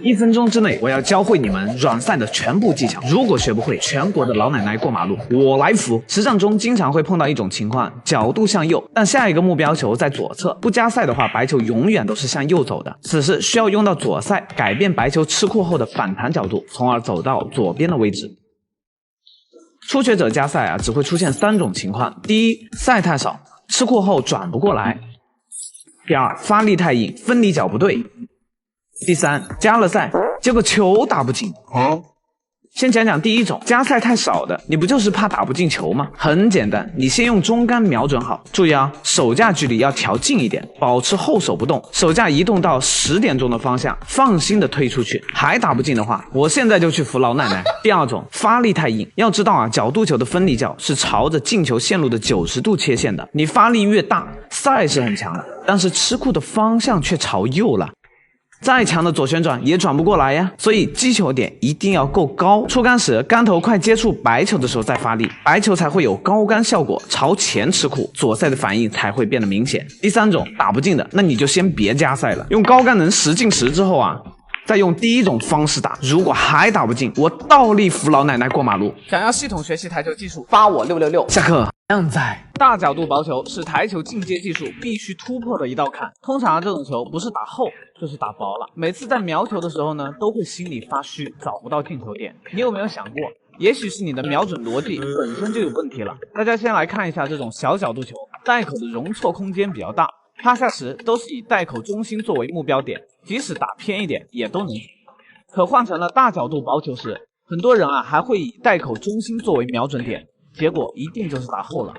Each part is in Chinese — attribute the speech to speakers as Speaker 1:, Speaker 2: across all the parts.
Speaker 1: 1分钟之内，我要教会你们软赛的全部技巧。如果学不会，全国的老奶奶过马路，我来扶。实战中经常会碰到一种情况，角度向右，但下一个目标球在左侧。不加赛的话，白球永远都是向右走的。此时需要用到左赛，改变白球吃库后的反弹角度，从而走到左边的位置。初学者加赛只会出现3种情况：第一，赛太少，吃库后转不过来；第二，发力太硬，分离角不对；第三，加了赛，结果球打不进。先讲讲第一种，加赛太少的，你不就是怕打不进球吗？很简单，你先用中杆瞄准好，注意啊，手架距离要调近一点，保持后手不动，手架移动到10点钟的方向，放心的推出去。还打不进的话，我现在就去扶老奶奶。第二种，发力太硬，要知道啊，角度球的分离角是朝着进球线路的90度切线的，你发力越大，赛是很强的，但是吃库的方向却朝右了。再强的左旋转也转不过来呀，所以击球点一定要够高。出杆时，杆头快接触白球的时候再发力，白球才会有高杆效果，朝前吃库，左赛的反应才会变得明显。第三种，打不进的，那你就先别加赛了，用高杆能10进10之后再用第一种方式打，如果还打不进，我倒立扶老奶奶过马路。
Speaker 2: 想要系统学习台球技术，发我666。
Speaker 1: 下课。
Speaker 3: 靓仔，
Speaker 2: 大角度薄球是台球进阶技术必须突破的一道坎。通常这种球不是打厚就是打薄了。每次在瞄球的时候呢，都会心里发虚，找不到进球点。你有没有想过，也许是你的瞄准逻辑本身就有问题了？大家先来看一下这种小角度球，袋口的容错空间比较大，趴下时都是以袋口中心作为目标点，即使打偏一点也都能。可换成了大角度薄球时，很多人还会以袋口中心作为瞄准点，结果一定就是打厚了。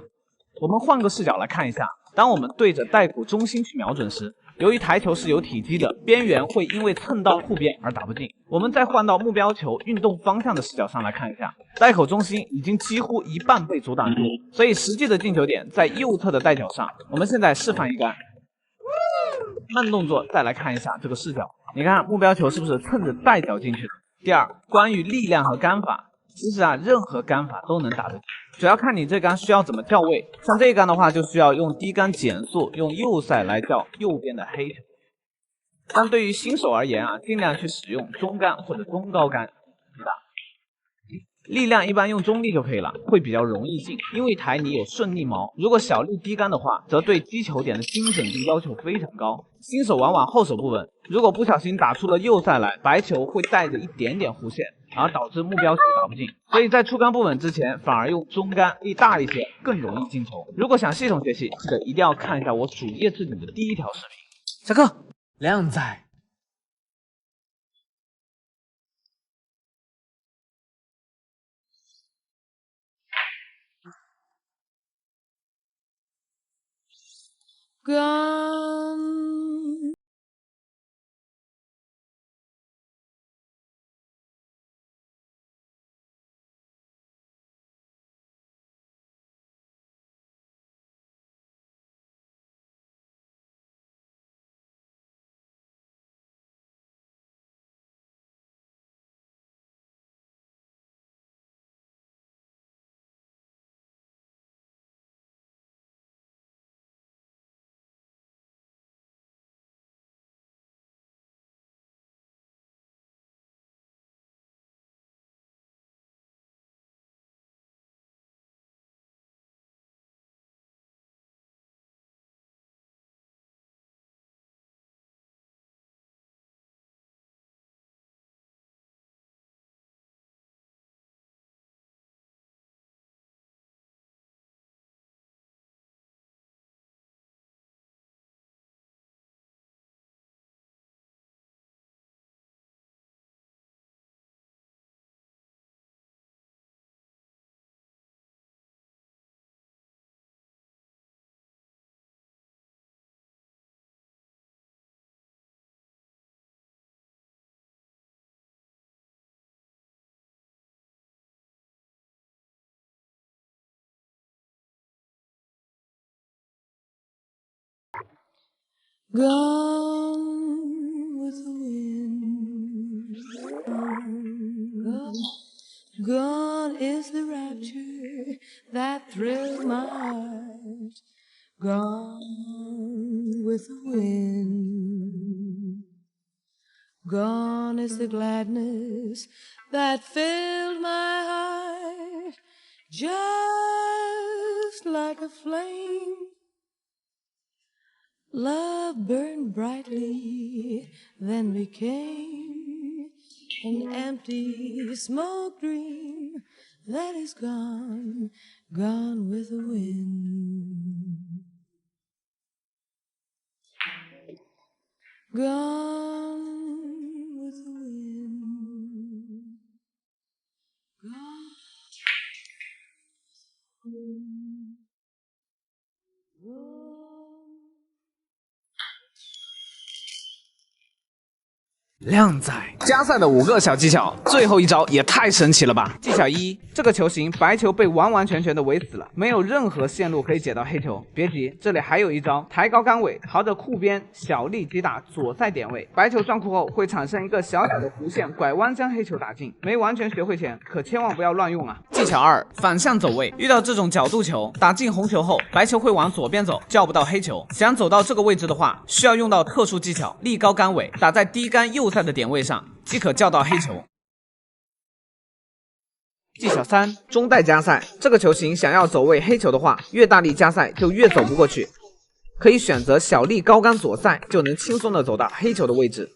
Speaker 2: 我们换个视角来看一下，当我们对着袋口中心去瞄准时，由于台球是有体积的，边缘会因为蹭到库边而打不进。我们再换到目标球运动方向的视角上来看一下，袋口中心已经几乎一半被阻挡住，所以实际的进球点在右侧的袋角上。我们现在示范一杆，慢动作再来看一下这个视角，你看目标球是不是蹭着袋角进去的？第二，关于力量和杆法，其实任何杆法都能打得进，主要看你这杆需要怎么校位。像这一杆的话，就需要用低杆减速，用右塞来校右边的黑球。但对于新手而言尽量去使用中杆或者中高杆去打。力量一般用中力就可以了，会比较容易进，因为台你有顺力锚。如果小力低杆的话，则对击球点的精准度要求非常高，新手往往后手不稳，如果不小心打出了右塞来，白球会带着一点点弧线，而导致目标球打不进。所以在出杆不稳之前，反而用中杆力大一些，更容易进球。如果想系统学习，记得一定要看一下我主页置顶的第1条视频。
Speaker 3: 下课。靓仔。
Speaker 4: Gone. Gone with the wind. Gone is the rapture that thrilled my heart. Gone with the wind. Gone is the gladness that filled my heart, just like a flame. Love burned brightly, then became an empty smoke dream that is gone, gone with the wind. Gone with the wind. Gone. Gone.
Speaker 1: 靓仔，加赛的5个小技巧，最后一招也太神奇了吧！技巧1，这个球形白球被完完全全的围死了，没有任何线路可以解到黑球。别急，这里还有一招，抬高杆尾，朝着库边小力击打左塞点位，白球撞库后会产生一个小小的弧线，拐弯将黑球打进。没完全学会前，可千万不要乱用啊！技巧2，反向走位，遇到这种角度球，打进红球后，白球会往左边走，叫不到黑球。想走到这个位置的话，需要用到特殊技巧，立高杆尾，打在低杆右塞的点位上，即可叫到黑球。技巧3，中带加塞，这个球形想要走位黑球的话，越大力加塞就越走不过去，可以选择小力高杆左塞，就能轻松的走到黑球的位置。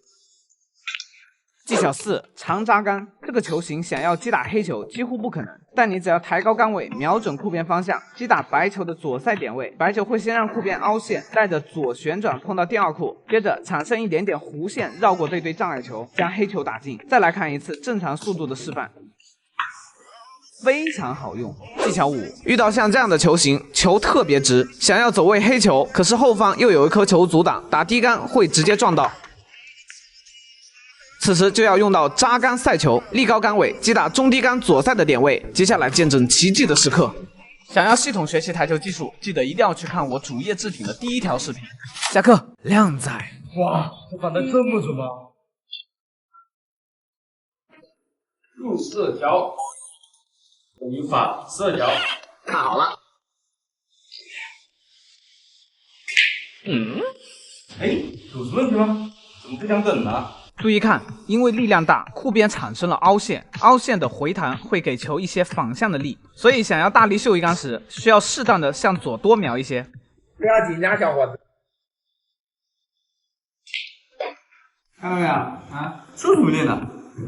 Speaker 1: 技巧4，长扎杆，这个球形想要击打黑球几乎不可能，但你只要抬高杆尾，瞄准库边方向，击打白球的左塞点位，白球会先让库边凹陷，带着左旋转碰到第2库，接着产生一点点弧线，绕过这堆障碍球，将黑球打进。再来看一次正常速度的示范。非常好用。技巧5，遇到像这样的球形，球特别直，想要走位黑球，可是后方又有一颗球阻挡，打低杆会直接撞到。此时就要用到扎杆塞球，立高杆尾，击打中低杆左塞的点位。接下来见证奇迹的时刻。想要系统学习台球技术，记得一定要去看我主页置顶的第1条视频。下课，靓仔。
Speaker 3: 哇，这反的这么准吗？
Speaker 5: 入射条，语法射条，看好了。哎，有什么问题吗？怎么不想等呢？
Speaker 2: 注意看，因为力量大，库边产生了凹陷，凹陷的回弹会给球一些反向的力，所以想要大力秀一杆时，需要适当的向左多瞄一些。
Speaker 5: 不要紧张，小伙子。看到没有啊？这怎么练的？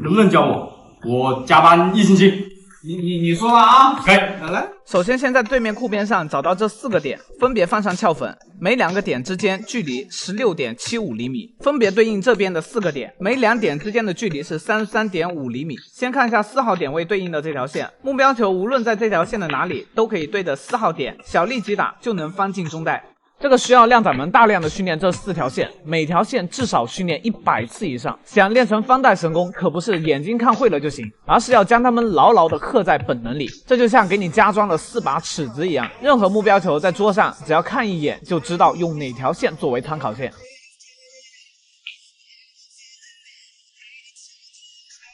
Speaker 5: 能不能教我？我加班1星期。你说了啊？可以，来。
Speaker 2: 首先，先在对面库边上找到这4个点，分别放上翘粉，每2个点之间距离16.75厘米，分别对应这边的4个点，每2点之间的距离是33.5厘米。先看一下4号点位对应的这条线，目标球无论在这条线的哪里，都可以对着4号点小力击打，就能翻进中袋。这个需要靓仔们大量的训练这4条线，每条线至少训练100次以上。想练成翻带神功，可不是眼睛看会了就行，而是要将它们牢牢的刻在本能里。这就像给你加装了4把尺子一样，任何目标球在桌上，只要看一眼就知道用哪条线作为参考线。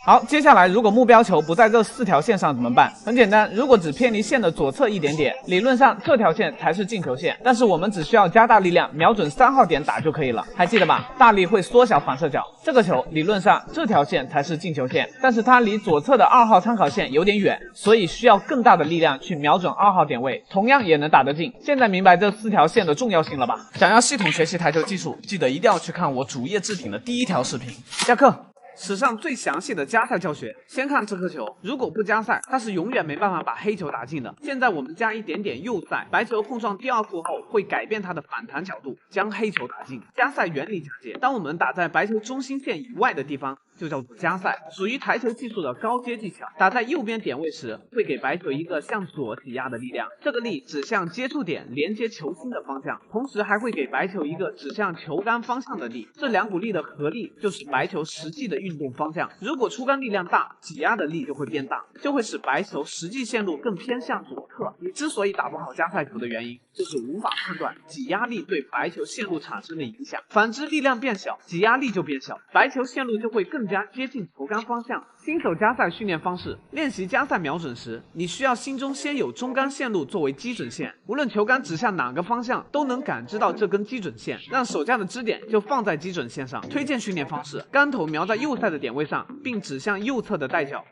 Speaker 2: 好，接下来如果目标球不在这4条线上怎么办？很简单，如果只偏离线的左侧一点点，理论上这条线才是进球线，但是我们只需要加大力量，瞄准3号点打就可以了。还记得吧？大力会缩小反射角，这个球理论上这条线才是进球线，但是它离左侧的2号参考线有点远，所以需要更大的力量去瞄准2号点位，同样也能打得进。现在明白这4条线的重要性了吧？想要系统学习台球技术，记得一定要去看我主页置顶的第1条视频。下课。史上最详细的加塞教学，先看这颗球，如果不加塞，它是永远没办法把黑球打进的。现在我们加一点点右塞，白球碰撞第2库后会改变它的反弹角度，将黑球打进。加塞原理讲解，当我们打在白球中心线以外的地方，就叫做加塞，属于台球技术的高阶技巧。打在右边点位时，会给白球一个向左挤压的力量，这个力指向接触点连接球心的方向，同时还会给白球一个指向球杆方向的力，这2股力的合力就是白球实际的运动方向。如果出杆力量大，挤压的力就会变大，就会使白球实际线路更偏向左侧。你之所以打不好加塞球的原因，就是无法判断挤压力对白球线路产生的影响。反之，力量变小，挤压力就变小，白球线路就会更加接近球杆方向。新手加赛训练方式：练习加赛瞄准时，你需要心中先有中杆线路作为基准线，无论球杆指向哪个方向，都能感知到这根基准线，让手架的支点就放在基准线上。推荐训练方式：杆头瞄在右塞的点位上，并指向右侧的带角。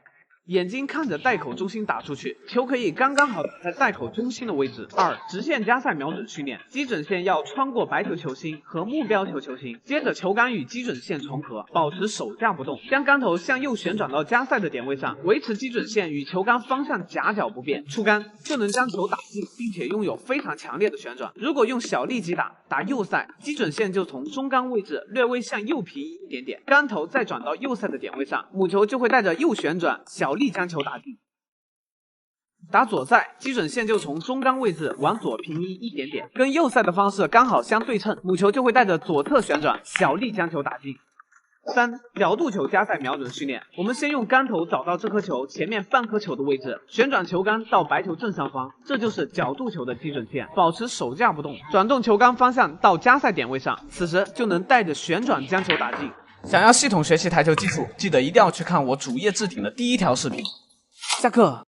Speaker 2: 眼睛看着袋口中心打出去，球可以刚刚好打在袋口中心的位置。2. 直线加赛瞄准训练，基准线要穿过白球球心和目标球球心，接着球杆与基准线重合，保持手架不动，将杆头向右旋转到加赛的点位上，维持基准线与球杆方向夹角不变，出杆就能将球打进，并且拥有非常强烈的旋转。如果用小力击打右塞，基准线就从中杆位置略微向右平移一点点，杆头再转到右塞的点位上，母球就会带着右旋转小力将球打进。打左塞，基准线就从中杆位置往左平移一点点，跟右塞的方式刚好相对称，母球就会带着左侧旋转小力将球打进。3. 角度球加赛瞄准训练，我们先用杆头找到这颗球前面半颗球的位置，旋转球杆到白球正上方，这就是角度球的基准线，保持手架不动，转动球杆方向到加赛点位上，此时就能带着旋转将球打进。想要系统学习台球基础，记得一定要去看我主页置顶的第1条视频。下课。